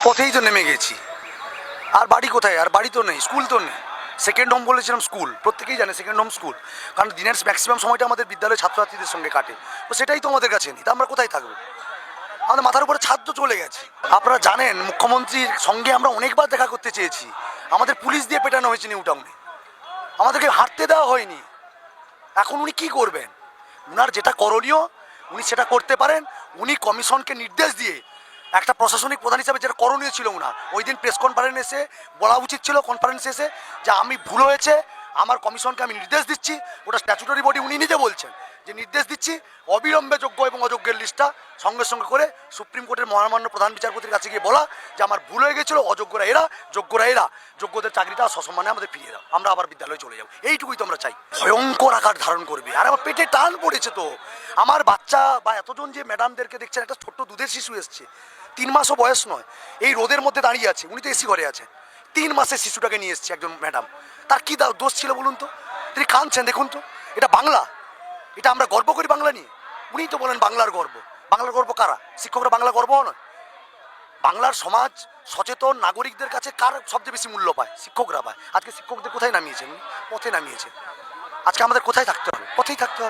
পথেই তো নেমে গেছি। আর বাড়ি কোথায়? আর বাড়ি তো নেই, স্কুল তো নেই। সেকেন্ড হোম বলেছিলাম স্কুল, প্রত্যেকেই জানে সেকেন্ড হোম স্কুল, কারণ দিনের ম্যাক্সিমাম সময়টা আমাদের বিদ্যালয়ের ছাত্রছাত্রীদের সঙ্গে কাটে। তো সেটাই তো আমাদের কাছে নেই, তা আমরা কোথায় থাকবো? আমাদের মাথার উপরে ছাদ তো চলে গেছে। আপনারা জানেন মুখ্যমন্ত্রীর সঙ্গে আমরা অনেকবার দেখা করতে চেয়েছি, আমাদের পুলিশ দিয়ে পেটানো হয়েছে নিউ টাউনে, আমাদেরকে হাঁটতে দেওয়া হয়নি। এখন উনি কি করবেন? উনার যেটা করণীয় উনি সেটা করতে পারেন। উনি কমিশনকে নির্দেশ দিয়ে একটা প্রশাসনিক প্রধান হিসাবে যেটা করণীয় ছিল উনার, ওই দিন প্রেস কনফারেন্সে বলা উচিত ছিল, কনফারেন্সে এসে যে আমি ভুল হয়েছে, আমার কমিশনকে আমি নির্দেশ দিচ্ছি। ওটা স্ট্যাচুটরি বডি, উনি নিজে বলছেন যে নির্দেশ দিচ্ছি অবিলম্বে যোগ্য এবং অযোগ্যের লিস্টটা সঙ্গে সঙ্গে করে সুপ্রিম কোর্টের মহামান্য প্রধান বিচারপতির কাছে গিয়ে বলা যে আমার ভুল হয়ে গেছিলো, অযোগ্যরা এরা, যোগ্যরা এরা, যোগ্যদের চাকরিটা সসম্মানে আমাদের ফিরিয়ে দাও, আমরা আবার বিদ্যালয়ে চলে যাবো। এইটুকুই তো আমরা চাই। ভয়ঙ্কর আকার ধারণ করবে। আর আমার পেটে টান পড়েছে তো, আমার বাচ্চা বা এতজন যে ম্যাডামদেরকে দেখছেন, একটা ছোট্ট দুধের শিশু এসছে, 3 মাসও বয়স নয়, এই রোদের মধ্যে দাঁড়িয়ে আছে। উনি তো এসি ঘরে আছে, 3 মাসের শিশুটাকে নিয়ে এসছে একজন ম্যাডাম। তার কি দোষ ছিল বলুন তো? তিনি কাঁদছেন, দেখুন তো। এটা বাংলা, এটা আমরা গর্ব করি বাংলা নিয়ে। উনি তো বলেন বাংলার গর্ব। বাংলার গর্ব কারা? শিক্ষকরা বাংলা গর্ব নয়? বাংলার সমাজ সচেতন নাগরিকদের কাছে কার সবচেয়ে বেশি মূল্য পায়? শিক্ষকরা পায়। আজকে শিক্ষকদের কোথায় নামিয়েছেন? পথে নামিয়েছেন। আজকে আমাদের কোথায় থাকতে হবে? পথেই থাকতে হবে।